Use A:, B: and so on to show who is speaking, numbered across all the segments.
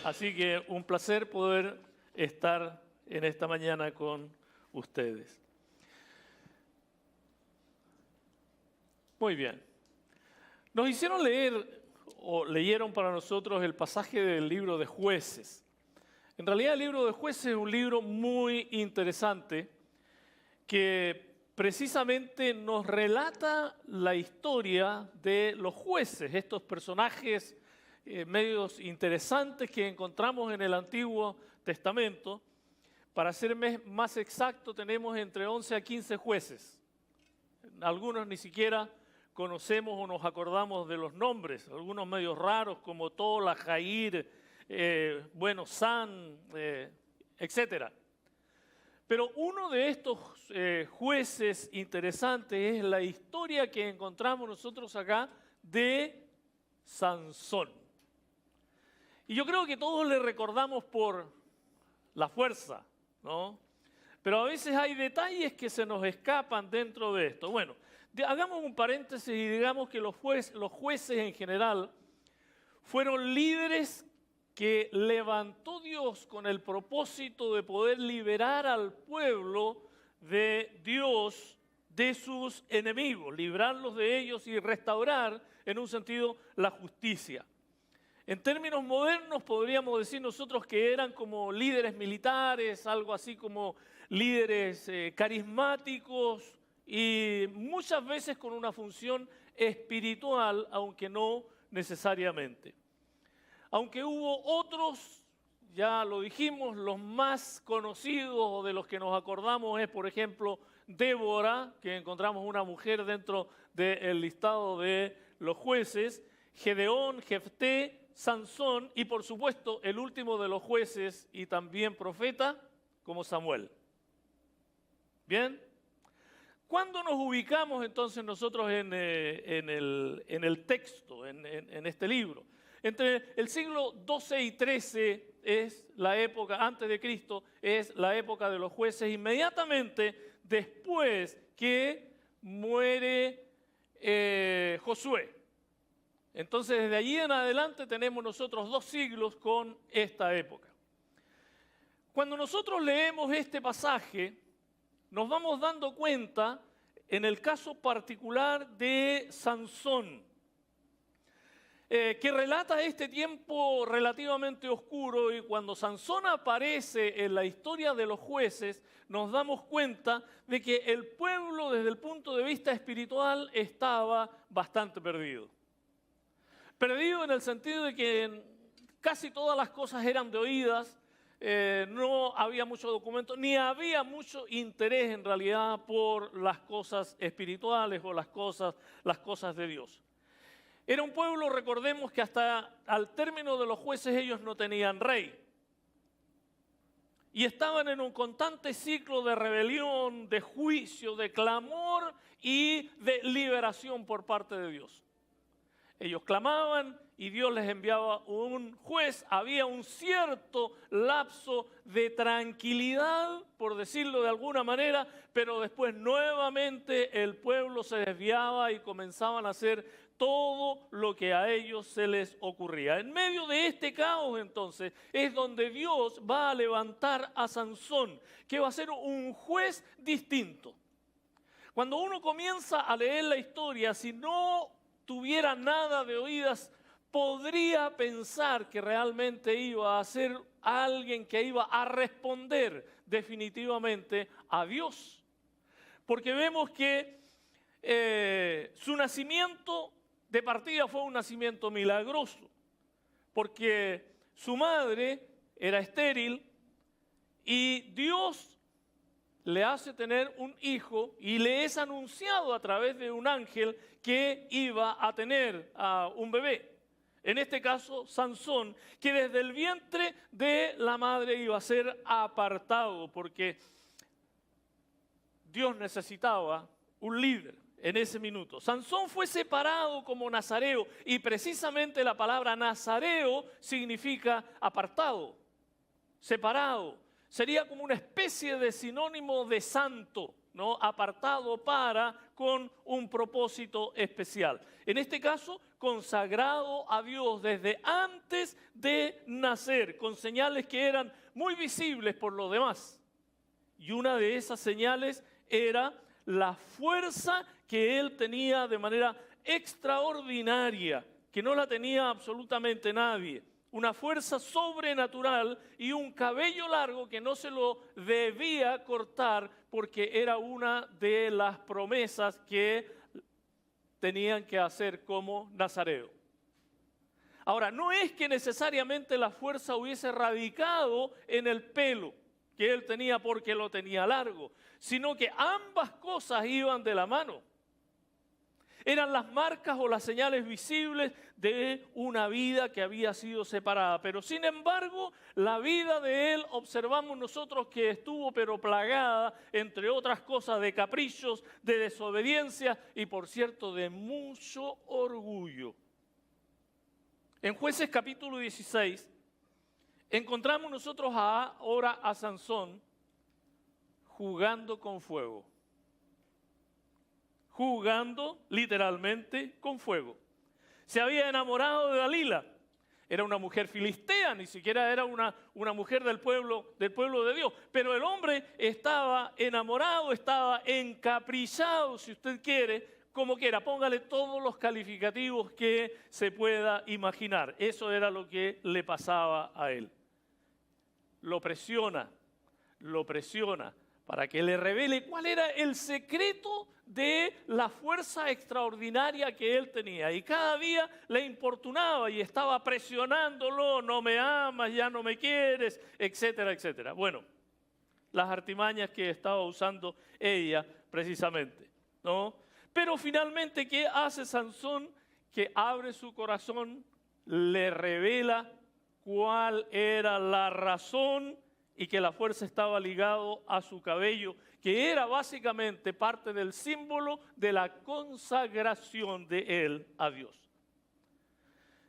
A: Así que un placer poder estar en esta mañana con ustedes. Muy bien. Nos hicieron leer o leyeron para nosotros el pasaje del libro de Jueces. En realidad el libro de Jueces es un libro muy interesante que precisamente nos relata la historia de los jueces, estos personajes medios interesantes que encontramos en el Antiguo Testamento. Para ser más exacto, tenemos entre 11 a 15 jueces. Algunos ni siquiera conocemos o nos acordamos de los nombres, algunos medios raros como Tola, Jair, San, etc. Pero uno de estos jueces interesantes es la historia que encontramos nosotros acá de Sansón. Y yo creo que todos le recordamos por la fuerza, ¿no? Pero a veces hay detalles que se nos escapan dentro de esto. Bueno, hagamos un paréntesis y digamos que los jueces en general fueron líderes que levantó Dios con el propósito de poder liberar al pueblo de Dios de sus enemigos, librarlos de ellos y restaurar, en un sentido, la justicia. En términos modernos podríamos decir nosotros que eran como líderes militares, algo así como líderes carismáticos y muchas veces con una función espiritual, aunque no necesariamente. Aunque hubo otros, ya lo dijimos, los más conocidos o de los que nos acordamos es, por ejemplo, Débora, que encontramos una mujer dentro del listado de los jueces, Gedeón, Jefté, Sansón y, por supuesto, el último de los jueces y también profeta, como Samuel. ¿Bien? ¿Cuándo nos ubicamos entonces nosotros en el texto, en este libro? Entre el siglo XII y XIII es la época, antes de Cristo, es la época de los jueces, inmediatamente después que muere Josué. Entonces, desde allí en adelante tenemos nosotros 2 siglos con esta época. Cuando nosotros leemos este pasaje, nos vamos dando cuenta, en el caso particular de Sansón, que relata este tiempo relativamente oscuro, y cuando Sansón aparece en la historia de los jueces, nos damos cuenta de que el pueblo desde el punto de vista espiritual estaba bastante perdido. Perdido en el sentido de que casi todas las cosas eran de oídas, no había mucho documento, ni había mucho interés en realidad por las cosas espirituales o las cosas de Dios. Era un pueblo, recordemos que hasta al término de los jueces ellos no tenían rey. Y estaban en un constante ciclo de rebelión, de juicio, de clamor y de liberación por parte de Dios. Ellos clamaban y Dios les enviaba un juez. Había un cierto lapso de tranquilidad, por decirlo de alguna manera, pero después nuevamente el pueblo se desviaba y comenzaban a hacer todo lo que a ellos se les ocurría. En medio de este caos, entonces, es donde Dios va a levantar a Sansón, que va a ser un juez distinto. Cuando uno comienza a leer la historia, si no tuviera nada de oídas, podría pensar que realmente iba a ser alguien que iba a responder definitivamente a Dios. Porque vemos que su nacimiento de partida fue un nacimiento milagroso, porque su madre era estéril y Dios le hace tener un hijo y le es anunciado a través de un ángel que iba a tener a un bebé. En este caso, Sansón, que desde el vientre de la madre iba a ser apartado, porque Dios necesitaba un líder en ese minuto. Sansón fue separado como nazareo, y precisamente la palabra nazareo significa apartado, separado. Sería como una especie de sinónimo de santo, ¿no? Apartado con un propósito especial. En este caso, consagrado a Dios desde antes de nacer, con señales que eran muy visibles por los demás. Y una de esas señales era la fuerza que él tenía de manera extraordinaria, que no la tenía absolutamente nadie. Una fuerza sobrenatural y un cabello largo que no se lo debía cortar porque era una de las promesas que tenían que hacer como nazareo. Ahora, no es que necesariamente la fuerza hubiese radicado en el pelo que él tenía porque lo tenía largo, sino que ambas cosas iban de la mano. Eran las marcas o las señales visibles de una vida que había sido separada. Pero sin embargo, la vida de él, observamos nosotros que estuvo pero plagada, entre otras cosas, de caprichos, de desobediencia y, por cierto, de mucho orgullo. En Jueces capítulo 16, encontramos nosotros ahora a Sansón jugando con fuego. Jugando literalmente con fuego. Se había enamorado de Dalila. Era una mujer filistea, ni siquiera era una mujer del pueblo de Dios. Pero el hombre estaba enamorado, estaba encaprichado, si usted quiere, como quiera. Póngale todos los calificativos que se pueda imaginar. Eso era lo que le pasaba a él. Lo presiona para que le revele cuál era el secreto de la fuerza extraordinaria que él tenía. Y cada día le importunaba y estaba presionándolo, no me amas, ya no me quieres, etcétera, etcétera. Bueno, las artimañas que estaba usando ella precisamente, ¿no? Pero finalmente, ¿qué hace Sansón? Que abre su corazón, le revela cuál era la razón y que la fuerza estaba ligado a su cabello, que era básicamente parte del símbolo de la consagración de él a Dios.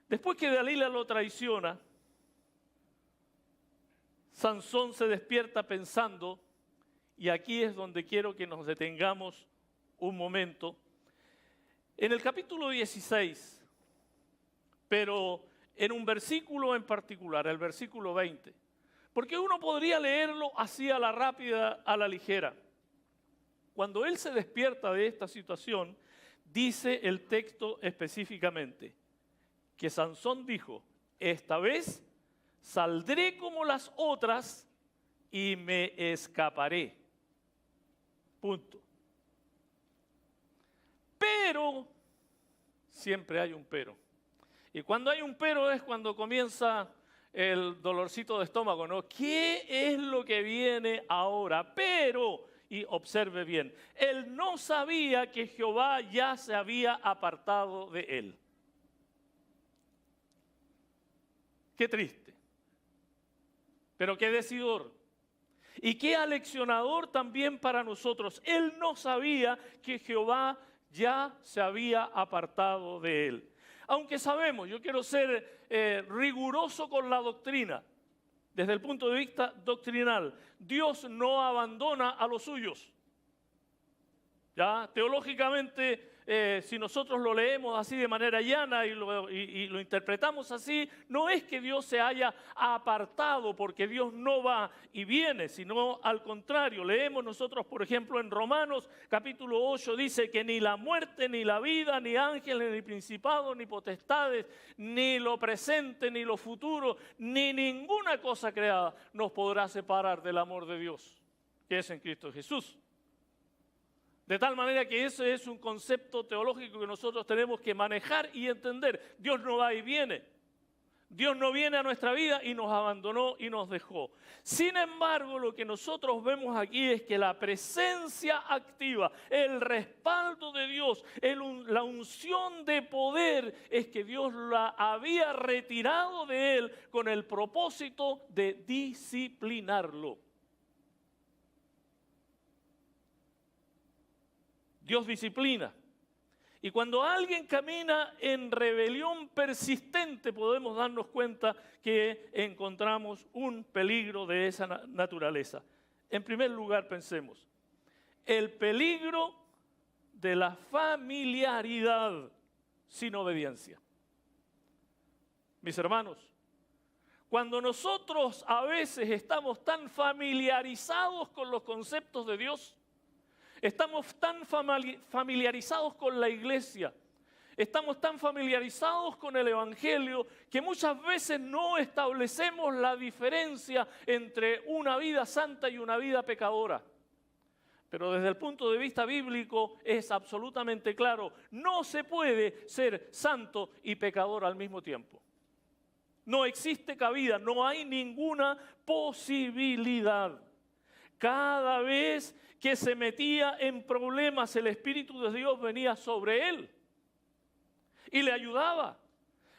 A: Después que Dalila lo traiciona, Sansón se despierta pensando, y aquí es donde quiero que nos detengamos un momento, en el capítulo 16, pero en un versículo en particular, el versículo 20, porque uno podría leerlo así a la rápida, a la ligera. Cuando él se despierta de esta situación, dice el texto específicamente que Sansón dijo, esta vez saldré como las otras y me escaparé. Punto. Pero, siempre hay un pero. Y cuando hay un pero es cuando comienza el dolorcito de estómago, ¿no? ¿Qué es lo que viene ahora? Pero, y observe bien, él no sabía que Jehová ya se había apartado de él. Qué triste, pero qué decidor. Y qué aleccionador también para nosotros. Él no sabía que Jehová ya se había apartado de él. Aunque sabemos, yo quiero ser riguroso con la doctrina, desde el punto de vista doctrinal, Dios no abandona a los suyos. ¿Ya? Teológicamente, si nosotros lo leemos así de manera llana y lo interpretamos así, no es que Dios se haya apartado porque Dios no va y viene, sino al contrario. Leemos nosotros, por ejemplo, en Romanos capítulo 8, dice que ni la muerte, ni la vida, ni ángeles, ni principados, ni potestades, ni lo presente, ni lo futuro, ni ninguna cosa creada nos podrá separar del amor de Dios, que es en Cristo Jesús. De tal manera que ese es un concepto teológico que nosotros tenemos que manejar y entender. Dios no va y viene. Dios no viene a nuestra vida y nos abandonó y nos dejó. Sin embargo, lo que nosotros vemos aquí es que la presencia activa, el respaldo de Dios, la unción de poder, es que Dios la había retirado de él con el propósito de disciplinarlo. Dios disciplina. Y cuando alguien camina en rebelión persistente, podemos darnos cuenta que encontramos un peligro de esa naturaleza. En primer lugar, pensemos, el peligro de la familiaridad sin obediencia. Mis hermanos, cuando nosotros a veces estamos tan familiarizados con los conceptos de Dios, estamos tan familiarizados con la iglesia, estamos tan familiarizados con el Evangelio que muchas veces no establecemos la diferencia entre una vida santa y una vida pecadora. Pero desde el punto de vista bíblico es absolutamente claro, no se puede ser santo y pecador al mismo tiempo. No existe cabida, no hay ninguna posibilidad. Cada vez que se metía en problemas, el Espíritu de Dios venía sobre él y le ayudaba.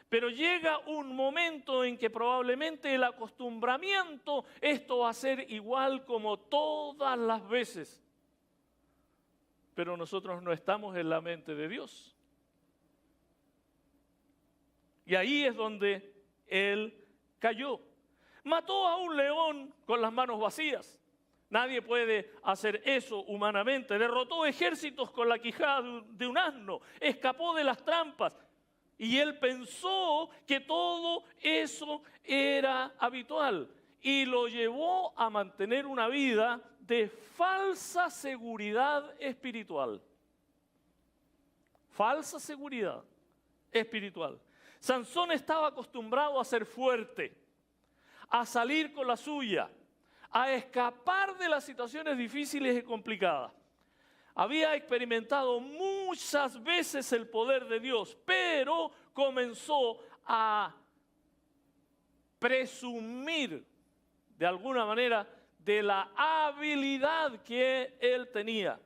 A: Pero llega un momento en que probablemente el acostumbramiento, esto va a ser igual como todas las veces. Pero nosotros no estamos en la mente de Dios. Y ahí es donde él cayó. Mató a un león con las manos vacías. Nadie puede hacer eso humanamente. Derrotó ejércitos con la quijada de un asno. Escapó de las trampas. Y él pensó que todo eso era habitual. Y lo llevó a mantener una vida de falsa seguridad espiritual. Falsa seguridad espiritual. Sansón estaba acostumbrado a ser fuerte, a salir con la suya, a escapar de las situaciones difíciles y complicadas. Había experimentado muchas veces el poder de Dios, pero comenzó a presumir de alguna manera de la habilidad que él tenía.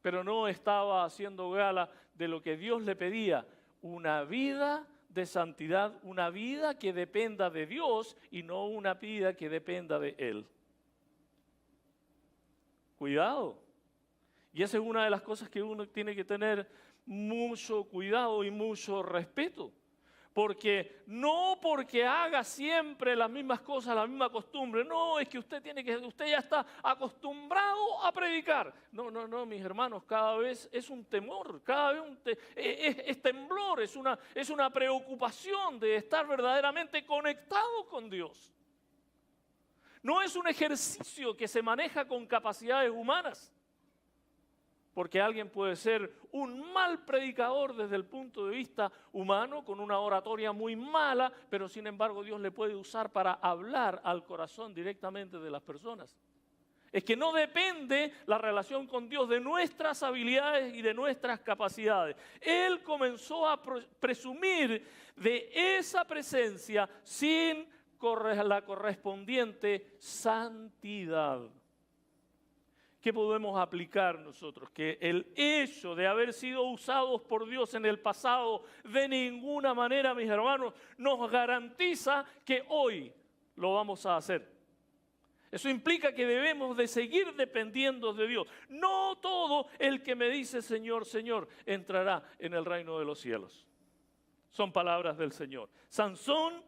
A: Pero no estaba haciendo gala de lo que Dios le pedía, una vida de santidad, una vida que dependa de Dios y no una vida que dependa de él. Cuidado. Y esa es una de las cosas que uno tiene que tener mucho cuidado y mucho respeto. Porque no porque haga siempre las mismas cosas, la misma costumbre, no, es que usted ya está acostumbrado a predicar. No, mis hermanos, cada vez es un temor, cada vez es temblor, es una preocupación de estar verdaderamente conectado con Dios. No es un ejercicio que se maneja con capacidades humanas. Porque alguien puede ser un mal predicador desde el punto de vista humano, con una oratoria muy mala, pero sin embargo Dios le puede usar para hablar al corazón directamente de las personas. Es que no depende la relación con Dios de nuestras habilidades y de nuestras capacidades. Él comenzó a presumir de esa presencia sin la correspondiente santidad. ¿Qué podemos aplicar nosotros? Que el hecho de haber sido usados por Dios en el pasado de ninguna manera, mis hermanos, nos garantiza que hoy lo vamos a hacer. Eso implica que debemos de seguir dependiendo de Dios. No todo el que me dice Señor, Señor, entrará en el reino de los cielos. Son palabras del Señor. Sansón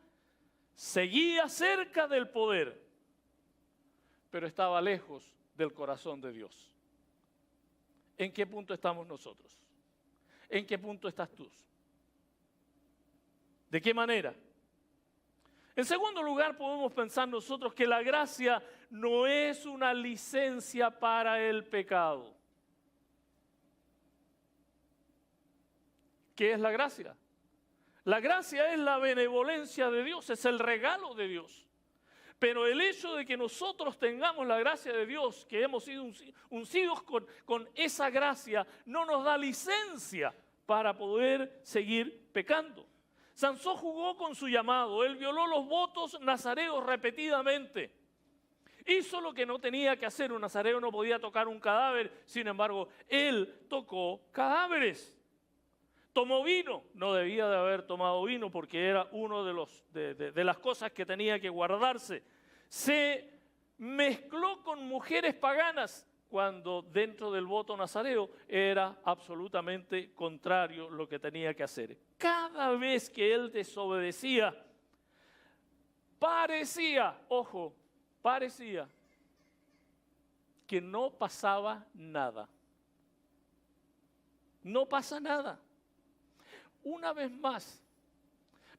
A: seguía cerca del poder, pero estaba lejos del corazón de Dios. ¿En qué punto estamos nosotros? ¿En qué punto estás tú? ¿De qué manera? En segundo lugar, podemos pensar nosotros que la gracia no es una licencia para el pecado. ¿Qué es la gracia? La gracia es la benevolencia de Dios, es el regalo de Dios. Pero el hecho de que nosotros tengamos la gracia de Dios, que hemos sido uncidos con esa gracia, no nos da licencia para poder seguir pecando. Sansón jugó con su llamado, él violó los votos nazareos repetidamente. Hizo lo que no tenía que hacer, un nazareo no podía tocar un cadáver, sin embargo, él tocó cadáveres. Tomó vino, no debía de haber tomado vino porque era uno de las cosas que tenía que guardarse. Se mezcló con mujeres paganas cuando dentro del voto nazareo era absolutamente contrario lo que tenía que hacer. Cada vez que él desobedecía, parecía que no pasaba nada. No pasa nada. Una vez más.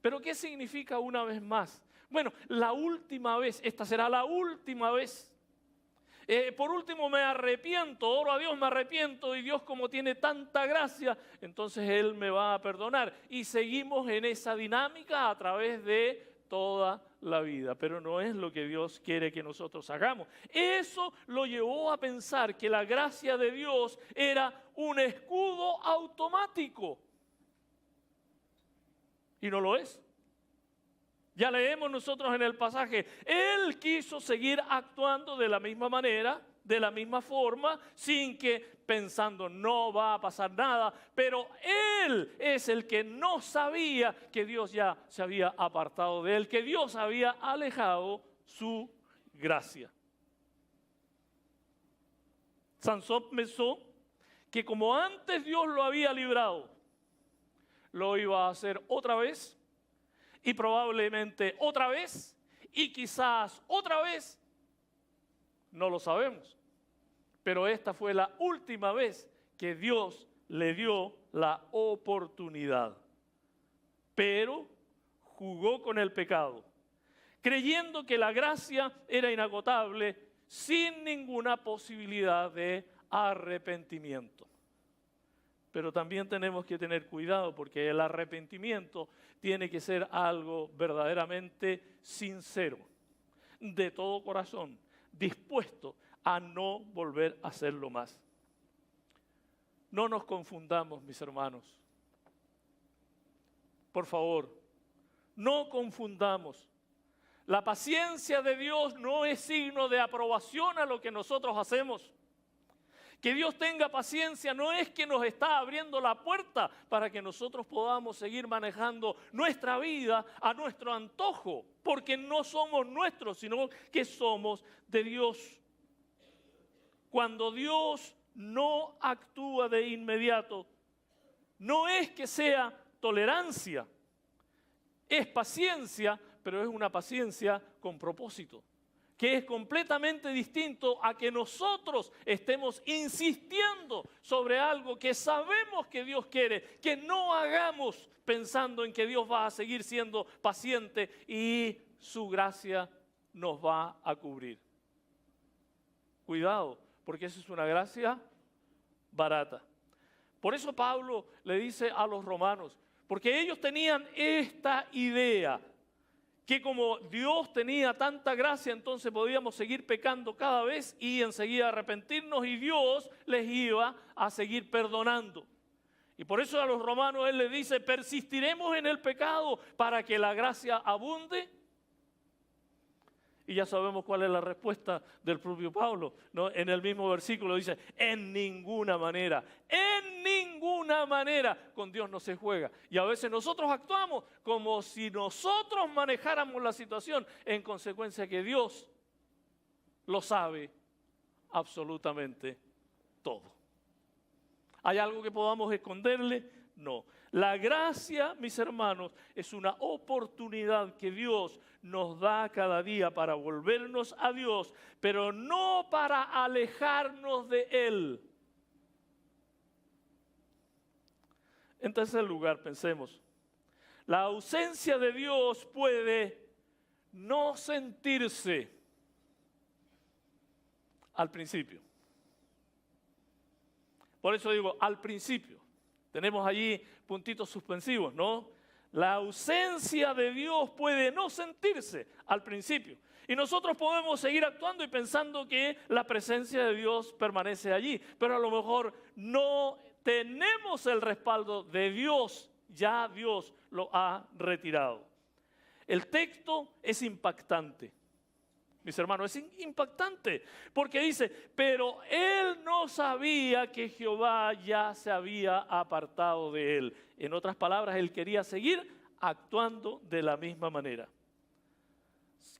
A: ¿Pero qué significa una vez más? Bueno, la última vez, esta será la última vez. Por último me arrepiento, oro a Dios, me arrepiento y Dios como tiene tanta gracia, entonces Él me va a perdonar. Y seguimos en esa dinámica a través de toda la vida, pero no es lo que Dios quiere que nosotros hagamos. Eso lo llevó a pensar que la gracia de Dios era un escudo automático. Y no lo es. Ya leemos nosotros en el pasaje, Él quiso seguir actuando de la misma manera, de la misma forma, sin que pensando no va a pasar nada, pero Él es el que no sabía que Dios ya se había apartado de Él, que Dios había alejado su gracia. Sansón pensó que como antes Dios lo había librado, lo iba a hacer otra vez, y probablemente otra vez, y quizás otra vez, no lo sabemos. Pero esta fue la última vez que Dios le dio la oportunidad. Pero jugó con el pecado, creyendo que la gracia era inagotable, sin ninguna posibilidad de arrepentimiento. Pero también tenemos que tener cuidado porque el arrepentimiento tiene que ser algo verdaderamente sincero, de todo corazón, dispuesto a no volver a hacerlo más. No nos confundamos, mis hermanos. Por favor, no confundamos. La paciencia de Dios no es signo de aprobación a lo que nosotros hacemos. Que Dios tenga paciencia no es que nos está abriendo la puerta para que nosotros podamos seguir manejando nuestra vida a nuestro antojo, porque no somos nuestros, sino que somos de Dios. Cuando Dios no actúa de inmediato, no es que sea tolerancia, es paciencia, pero es una paciencia con propósito, que es completamente distinto a que nosotros estemos insistiendo sobre algo que sabemos que Dios quiere, que no hagamos pensando en que Dios va a seguir siendo paciente y su gracia nos va a cubrir. Cuidado, porque esa es una gracia barata. Por eso Pablo le dice a los romanos, porque ellos tenían esta idea, que como Dios tenía tanta gracia, entonces podíamos seguir pecando cada vez y enseguida arrepentirnos y Dios les iba a seguir perdonando. Y por eso a los romanos él les dice, ¿persistiremos en el pecado para que la gracia abunde? Y ya sabemos cuál es la respuesta del propio Pablo, ¿no? En el mismo versículo dice, en ninguna manera, con Dios no se juega. Y a veces nosotros actuamos como si nosotros manejáramos la situación, en consecuencia que Dios lo sabe absolutamente todo. ¿Hay algo que podamos esconderle? No. La gracia, mis hermanos, es una oportunidad que Dios nos da cada día para volvernos a Dios, pero no para alejarnos de Él. En tercer lugar, pensemos, la ausencia de Dios puede no sentirse al principio. Por eso digo, al principio. Tenemos allí puntitos suspensivos, ¿no? La ausencia de Dios puede no sentirse al principio. Y nosotros podemos seguir actuando y pensando que la presencia de Dios permanece allí. Pero a lo mejor no tenemos el respaldo de Dios. Ya Dios lo ha retirado. El texto es impactante. Mis hermanos, es impactante porque dice, pero él no sabía que Jehová ya se había apartado de él. En otras palabras, él quería seguir actuando de la misma manera.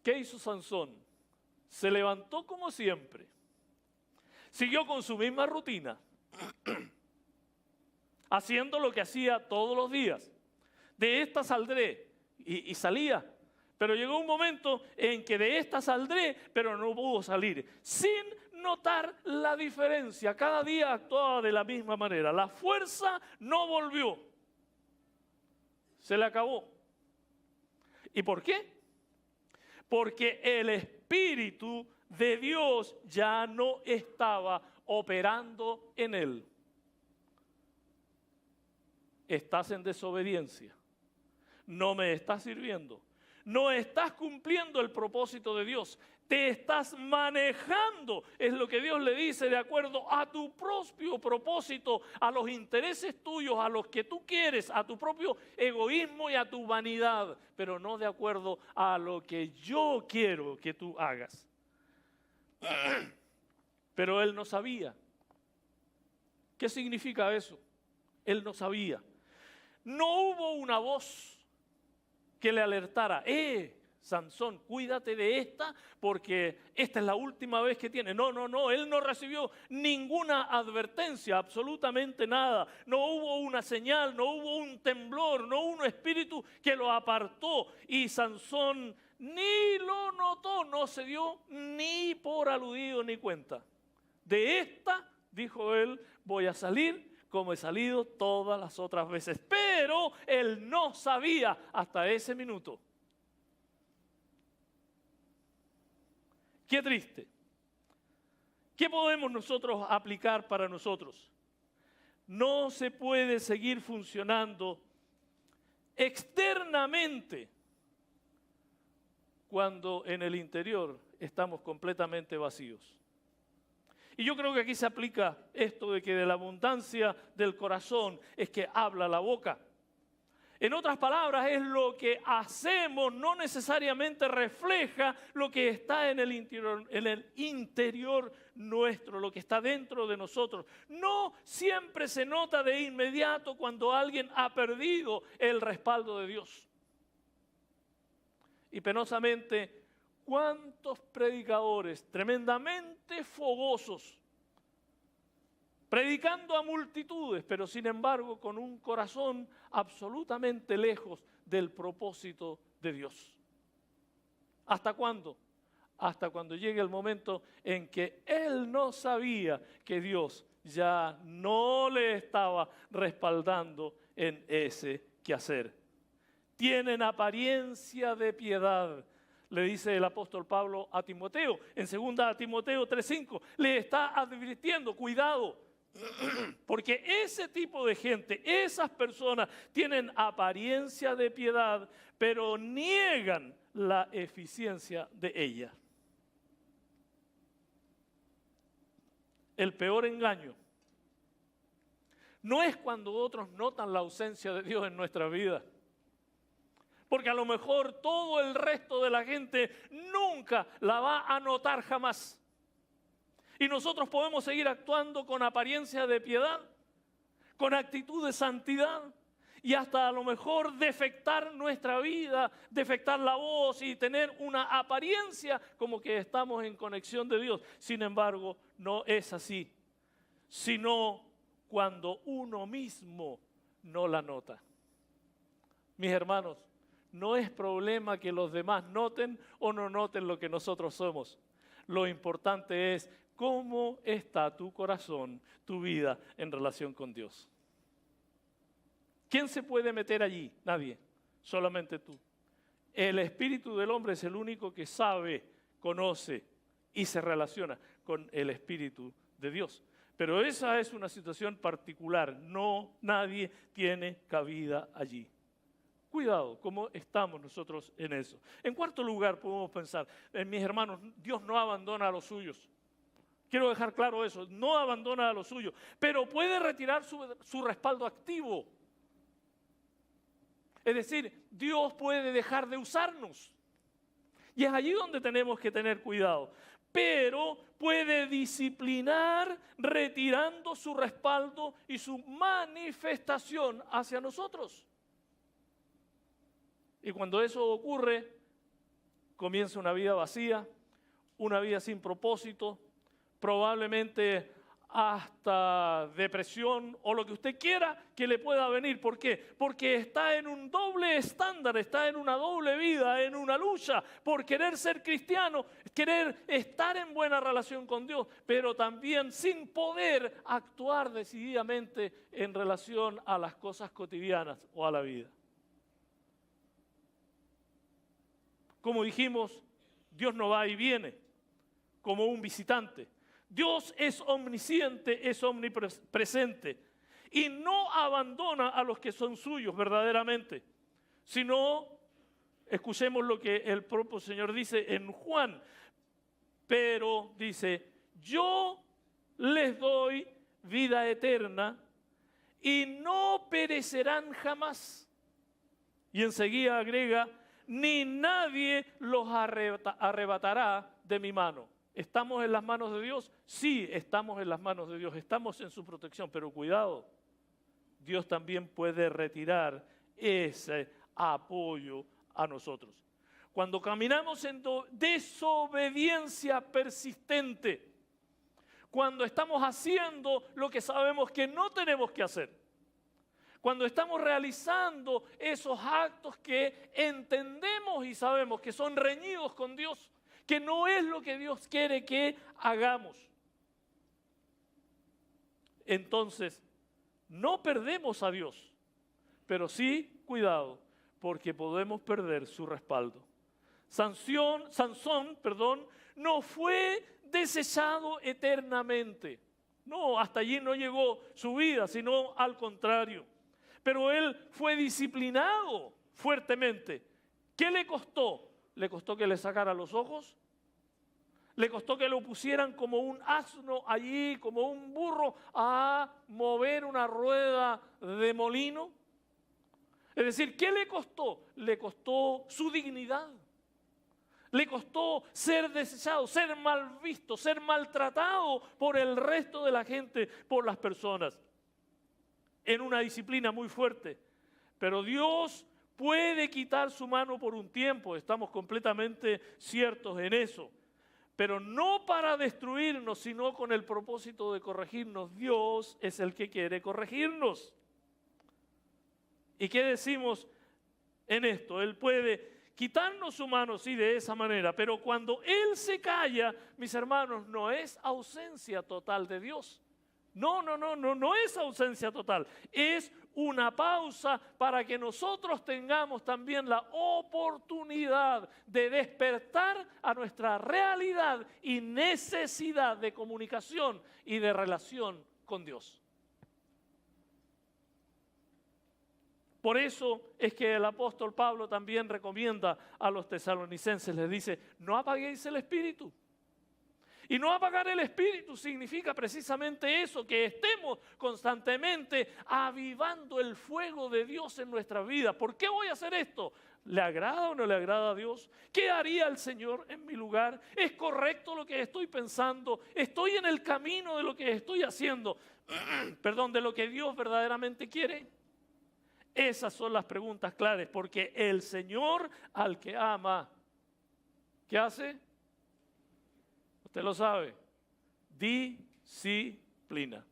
A: ¿Qué hizo Sansón? Se levantó como siempre. Siguió con su misma rutina, haciendo lo que hacía todos los días. De esta saldré y salía. Pero llegó un momento en que de esta saldré, pero no pudo salir, sin notar la diferencia. Cada día actuaba de la misma manera. La fuerza no volvió. Se le acabó. ¿Y por qué? Porque el Espíritu de Dios ya no estaba operando en él. Estás en desobediencia. No me estás sirviendo. No estás cumpliendo el propósito de Dios. Te estás manejando, es lo que Dios le dice, de acuerdo a tu propio propósito, a los intereses tuyos, a los que tú quieres, a tu propio egoísmo y a tu vanidad, pero no de acuerdo a lo que yo quiero que tú hagas. Pero él no sabía. ¿Qué significa eso? Él no sabía. No hubo una voz que le alertara, Sansón, cuídate de esta porque esta es la última vez que tiene. No, él no recibió ninguna advertencia, absolutamente nada. No hubo una señal, no hubo un temblor, no hubo un espíritu que lo apartó. Y Sansón ni lo notó, no se dio ni por aludido ni cuenta. De esta, dijo él, voy a salir como he salido todas las otras veces. Pero él no sabía hasta ese minuto. Qué triste. ¿Qué podemos nosotros aplicar para nosotros? No se puede seguir funcionando externamente cuando en el interior estamos completamente vacíos. Y yo creo que aquí se aplica esto de que de la abundancia del corazón es que habla la boca. En otras palabras, es lo que hacemos, no necesariamente refleja lo que está en el interior nuestro, lo que está dentro de nosotros. No siempre se nota de inmediato cuando alguien ha perdido el respaldo de Dios. Y penosamente, ¿cuántos predicadores tremendamente fogosos, predicando a multitudes, pero sin embargo con un corazón absolutamente lejos del propósito de Dios? ¿Hasta cuándo? Hasta cuando llegue el momento en que él no sabía que Dios ya no le estaba respaldando en ese quehacer. Tienen apariencia de piedad, le dice el apóstol Pablo a Timoteo. En 2 Timoteo 3:5 le está advirtiendo, cuidado, porque ese tipo de gente, esas personas tienen apariencia de piedad, pero niegan la eficiencia de ella. El peor engaño no es cuando otros notan la ausencia de Dios en nuestra vida. Porque a lo mejor todo el resto de la gente nunca la va a notar jamás. Y nosotros podemos seguir actuando con apariencia de piedad, con actitud de santidad y hasta a lo mejor defectar nuestra vida, defectar la voz y tener una apariencia como que estamos en conexión de Dios. Sin embargo, no es así, sino cuando uno mismo no la nota. Mis hermanos, no es problema que los demás noten o no noten lo que nosotros somos. Lo importante es cómo está tu corazón, tu vida en relación con Dios. ¿Quién se puede meter allí? Nadie, solamente tú. El espíritu del hombre es el único que sabe, conoce y se relaciona con el espíritu de Dios. Pero esa es una situación particular, nadie tiene cabida allí. Cuidado, ¿cómo estamos nosotros en eso? En cuarto lugar, podemos pensar, mis hermanos, Dios no abandona a los suyos. Quiero dejar claro eso, no abandona a los suyos, pero puede retirar su respaldo activo. Es decir, Dios puede dejar de usarnos. Y es allí donde tenemos que tener cuidado. Pero puede disciplinar retirando su respaldo y su manifestación hacia nosotros. Y cuando eso ocurre, comienza una vida vacía, una vida sin propósito, probablemente hasta depresión o lo que usted quiera que le pueda venir. ¿Por qué? Porque está en un doble estándar, está en una doble vida, en una lucha por querer ser cristiano, querer estar en buena relación con Dios, pero también sin poder actuar decididamente en relación a las cosas cotidianas o a la vida. Como dijimos, Dios no va y viene como un visitante. Dios es omnisciente, es omnipresente y no abandona a los que son suyos verdaderamente, sino, escuchemos lo que el propio Señor dice en Juan, pero dice, yo les doy vida eterna y no perecerán jamás. Y enseguida agrega, ni nadie los arrebatará de mi mano. ¿Estamos en las manos de Dios? Sí, estamos en las manos de Dios, estamos en su protección, pero cuidado, Dios también puede retirar ese apoyo a nosotros. Cuando caminamos en desobediencia persistente, cuando estamos haciendo lo que sabemos que no tenemos que hacer, cuando estamos realizando esos actos que entendemos y sabemos que son reñidos con Dios, que no es lo que Dios quiere que hagamos. Entonces, no perdemos a Dios, pero sí, cuidado, porque podemos perder su respaldo. Sansón, no fue desechado eternamente. No, hasta allí no llegó su vida, sino al contrario. Pero él fue disciplinado fuertemente. ¿Qué le costó? ¿Le costó que le sacara los ojos? ¿Le costó que lo pusieran como un asno allí, como un burro, a mover una rueda de molino? Es decir, ¿qué le costó? Le costó su dignidad. Le costó ser desechado, ser mal visto, ser maltratado por el resto de la gente, por las personas. En una disciplina muy fuerte. Pero Dios puede quitar su mano por un tiempo, estamos completamente ciertos en eso. Pero no para destruirnos, sino con el propósito de corregirnos. Dios es el que quiere corregirnos. ¿Y qué decimos en esto? Él puede quitarnos su mano, sí, de esa manera, pero cuando Él se calla, mis hermanos, no es ausencia total de Dios. No es ausencia total. Es una pausa para que nosotros tengamos también la oportunidad de despertar a nuestra realidad y necesidad de comunicación y de relación con Dios. Por eso es que el apóstol Pablo también recomienda a los tesalonicenses, les dice, no apaguéis el espíritu. Y no apagar el espíritu significa precisamente eso, que estemos constantemente avivando el fuego de Dios en nuestra vida. ¿Por qué voy a hacer esto? ¿Le agrada o no le agrada a Dios? ¿Qué haría el Señor en mi lugar? ¿Es correcto lo que estoy pensando? ¿Estoy en el camino de lo que estoy haciendo? Perdón, de lo que Dios verdaderamente quiere. Esas son las preguntas claves, porque el Señor al que ama, ¿qué hace? Usted lo sabe, disciplina.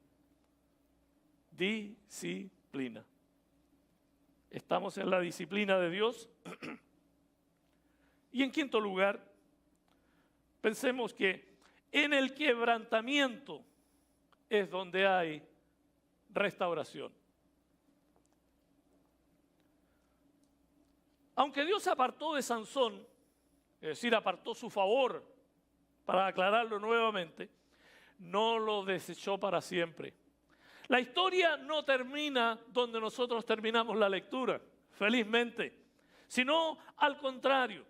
A: Disciplina. Estamos en la disciplina de Dios. Y en quinto lugar, pensemos que en el quebrantamiento es donde hay restauración. Aunque Dios apartó de Sansón, es decir, apartó su favor, para aclararlo nuevamente, no lo desechó para siempre. La historia no termina donde nosotros terminamos la lectura, felizmente, sino al contrario.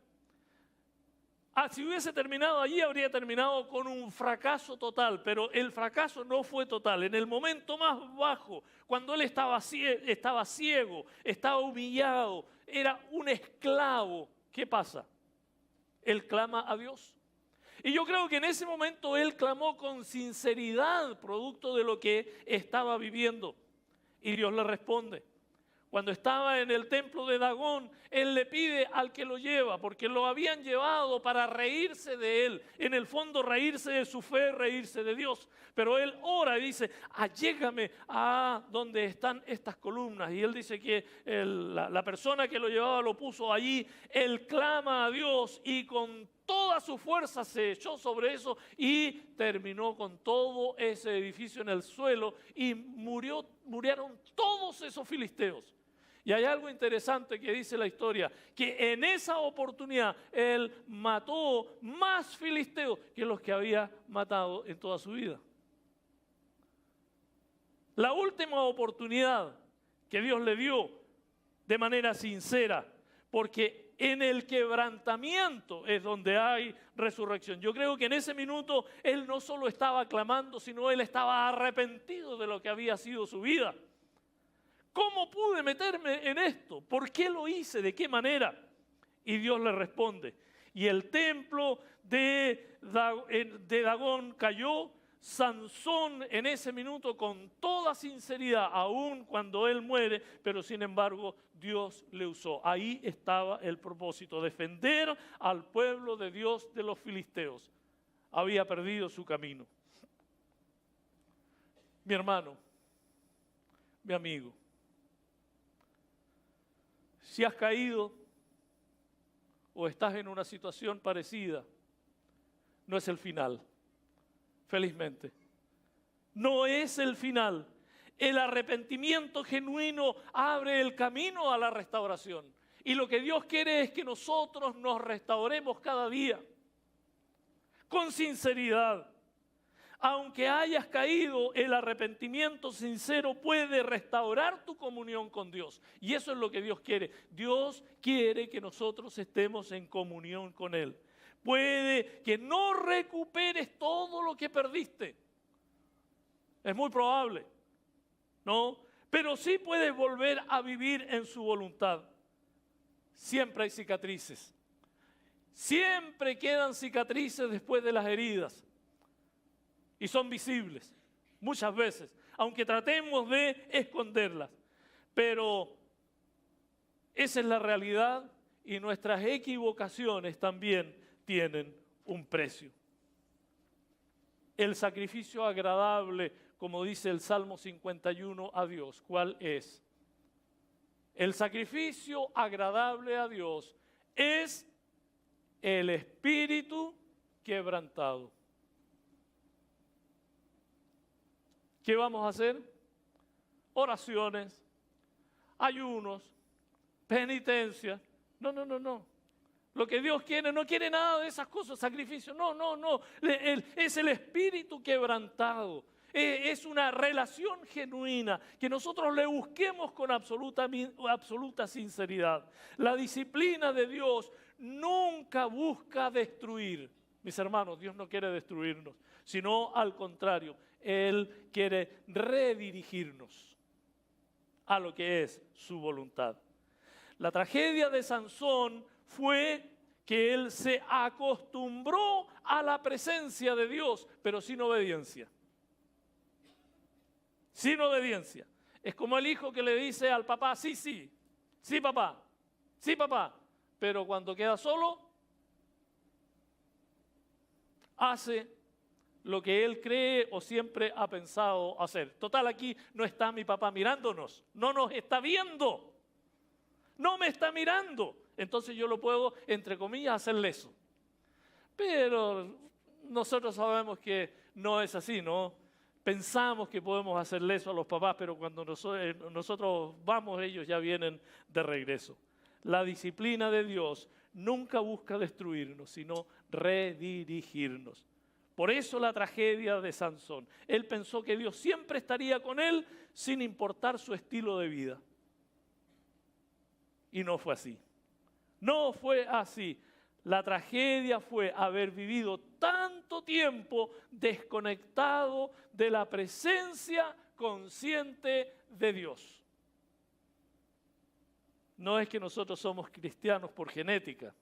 A: Si hubiese terminado allí, habría terminado con un fracaso total, pero el fracaso no fue total. En el momento más bajo, cuando él estaba ciego, estaba humillado, era un esclavo, ¿qué pasa? Él clama a Dios. Y yo creo que en ese momento él clamó con sinceridad, producto de lo que estaba viviendo. Y Dios le responde. Cuando estaba en el templo de Dagón, él le pide al que lo lleva, porque lo habían llevado para reírse de él. En el fondo, reírse de su fe, reírse de Dios. Pero él ora y dice, allégame a donde están estas columnas. Y él dice que la persona que lo llevaba lo puso allí. Él clama a Dios y con toda su fuerza se echó sobre eso y terminó con todo ese edificio en el suelo y murieron todos esos filisteos. Y hay algo interesante que dice la historia, que en esa oportunidad él mató más filisteos que los que había matado en toda su vida. La última oportunidad que Dios le dio de manera sincera, porque en el quebrantamiento es donde hay resurrección. Yo creo que en ese minuto él no solo estaba clamando, sino él estaba arrepentido de lo que había sido su vida. ¿Cómo pude meterme en esto? ¿Por qué lo hice? ¿De qué manera? Y Dios le responde. Y el templo de Dagón cayó. Sansón en ese minuto con toda sinceridad, aun cuando él muere, pero sin embargo Dios le usó. Ahí estaba el propósito, defender al pueblo de Dios de los filisteos. Había perdido su camino. Mi hermano, mi amigo, si has caído o estás en una situación parecida, no es el final. Felizmente, no es el final. El arrepentimiento genuino abre el camino a la restauración. Y lo que Dios quiere es que nosotros nos restauremos cada día, con sinceridad. Aunque hayas caído, el arrepentimiento sincero puede restaurar tu comunión con Dios. Y eso es lo que Dios quiere. Dios quiere que nosotros estemos en comunión con Él. Puede que no recuperes todo lo que perdiste. Es muy probable, ¿no? Pero sí puedes volver a vivir en su voluntad. Siempre hay cicatrices. Siempre quedan cicatrices después de las heridas. Y son visibles, muchas veces, aunque tratemos de esconderlas. Pero esa es la realidad y nuestras equivocaciones también tienen un precio. El sacrificio agradable, como dice el Salmo 51 a Dios, ¿cuál es? El sacrificio agradable a Dios es el espíritu quebrantado. ¿Qué vamos a hacer? Oraciones, ayunos, penitencia. No. Lo que Dios quiere, no quiere nada de esas cosas, sacrificio. No. Es el espíritu quebrantado. Es una relación genuina que nosotros le busquemos con absoluta sinceridad. La disciplina de Dios nunca busca destruir. Mis hermanos, Dios no quiere destruirnos, sino al contrario, Él quiere redirigirnos a lo que es su voluntad. La tragedia de Sansón fue que él se acostumbró a la presencia de Dios, pero sin obediencia. Sin obediencia. Es como el hijo que le dice al papá, sí, papá, pero cuando queda solo, hace lo que él cree o siempre ha pensado hacer. Total, aquí no está mi papá mirándonos, no nos está viendo. No me está mirando, entonces yo lo puedo, entre comillas, hacer leso. Pero nosotros sabemos que no es así, ¿no? Pensamos que podemos hacer leso a los papás, pero cuando nosotros vamos, ellos ya vienen de regreso. La disciplina de Dios nunca busca destruirnos, sino redirigirnos. Por eso la tragedia de Sansón. Él pensó que Dios siempre estaría con él sin importar su estilo de vida. Y no fue así. No fue así. La tragedia fue haber vivido tanto tiempo desconectado de la presencia consciente de Dios. No es que nosotros somos cristianos por genética.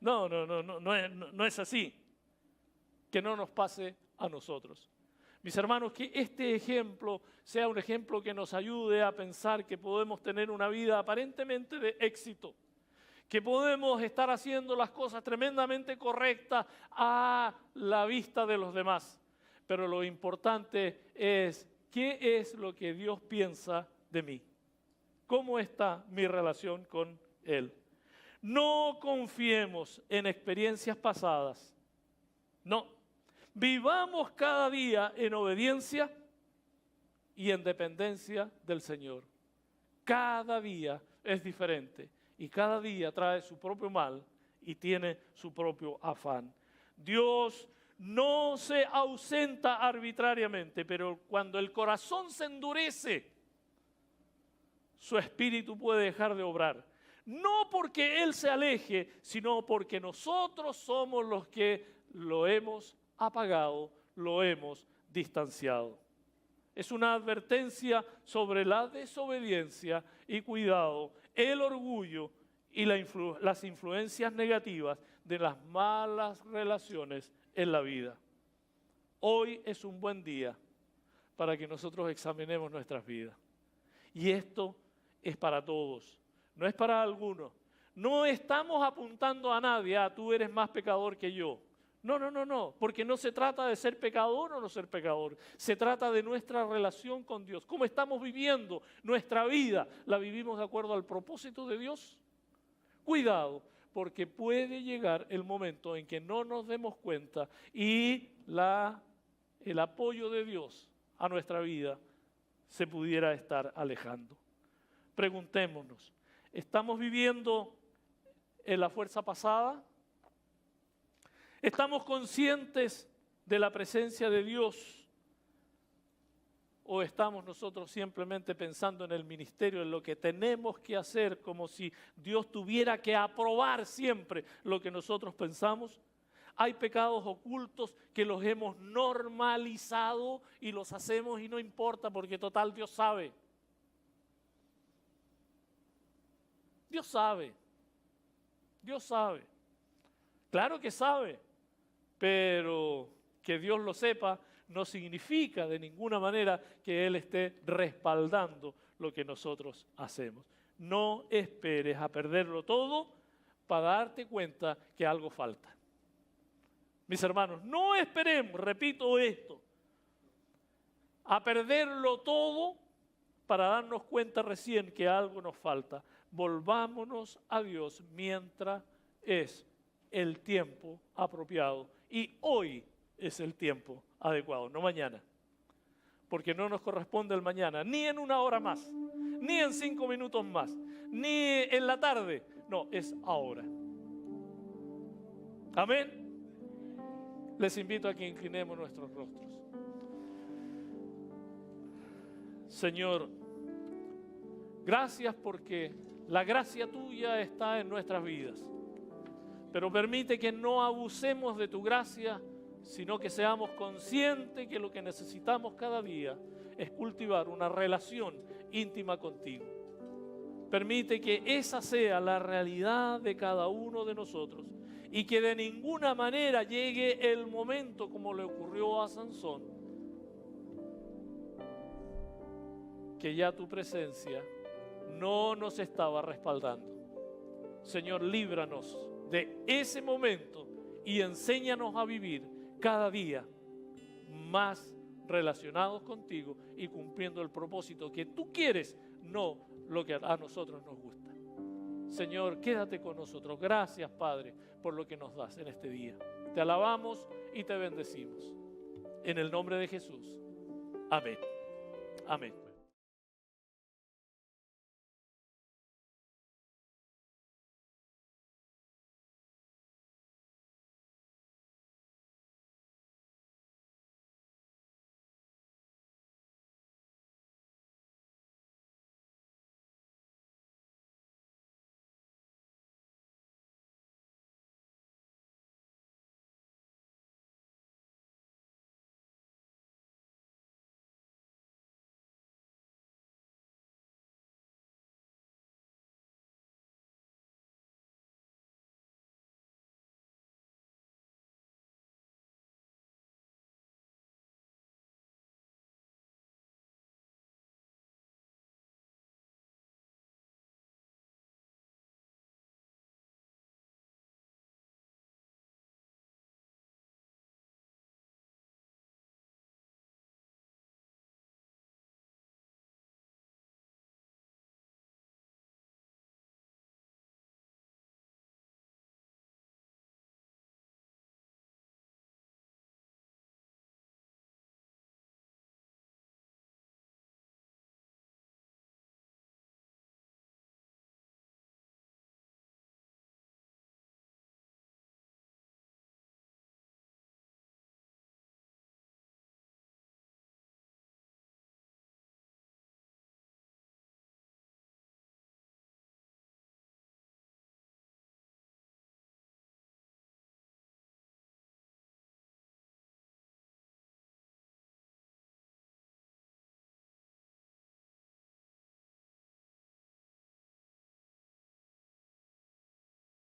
A: No es así. Que no nos pase a nosotros. Mis hermanos, que este ejemplo sea un ejemplo que nos ayude a pensar que podemos tener una vida aparentemente de éxito, que podemos estar haciendo las cosas tremendamente correctas a la vista de los demás. Pero lo importante es, ¿qué es lo que Dios piensa de mí? ¿Cómo está mi relación con Él? No confiemos en experiencias pasadas. No. Vivamos cada día en obediencia y en dependencia del Señor. Cada día es diferente y cada día trae su propio mal y tiene su propio afán. Dios no se ausenta arbitrariamente, pero cuando el corazón se endurece, su espíritu puede dejar de obrar. No porque Él se aleje, sino porque nosotros somos los que lo hemos apagado, lo hemos distanciado. Es una advertencia sobre la desobediencia y cuidado, el orgullo y las influencias negativas de las malas relaciones en la vida. Hoy es un buen día para que nosotros examinemos nuestras vidas. Y esto es para todos, no es para algunos. No estamos apuntando a nadie, tú eres más pecador que yo. No, porque no se trata de ser pecador o no ser pecador. Se trata de nuestra relación con Dios. ¿Cómo estamos viviendo nuestra vida? ¿La vivimos de acuerdo al propósito de Dios? Cuidado, porque puede llegar el momento en que no nos demos cuenta y el apoyo de Dios a nuestra vida se pudiera estar alejando. Preguntémonos, ¿estamos viviendo en la fuerza pasada? ¿Estamos conscientes de la presencia de Dios? ¿O estamos nosotros simplemente pensando en el ministerio, en lo que tenemos que hacer, como si Dios tuviera que aprobar siempre lo que nosotros pensamos? Hay pecados ocultos que los hemos normalizado y los hacemos y no importa porque total Dios sabe. Dios sabe. Dios sabe. Claro que sabe. Pero que Dios lo sepa no significa de ninguna manera que Él esté respaldando lo que nosotros hacemos. No esperes a perderlo todo para darte cuenta que algo falta. Mis hermanos, no esperemos, repito esto, a perderlo todo para darnos cuenta recién que algo nos falta. Volvámonos a Dios mientras es el tiempo apropiado. Y hoy es el tiempo adecuado, no mañana. Porque no nos corresponde el mañana, ni en una hora más, ni en 5 minutos más, ni en la tarde. No, es ahora. Amén. Les invito a que inclinemos nuestros rostros. Señor, gracias porque la gracia tuya está en nuestras vidas. Pero permite que no abusemos de tu gracia, sino que seamos conscientes que lo que necesitamos cada día es cultivar una relación íntima contigo. Permite que esa sea la realidad de cada uno de nosotros y que de ninguna manera llegue el momento como le ocurrió a Sansón, que ya tu presencia no nos estaba respaldando. Señor, líbranos de ese momento y enséñanos a vivir cada día más relacionados contigo y cumpliendo el propósito que tú quieres, no lo que a nosotros nos gusta. Señor, quédate con nosotros. Gracias, Padre, por lo que nos das en este día. Te alabamos y te bendecimos. En el nombre de Jesús. Amén. Amén.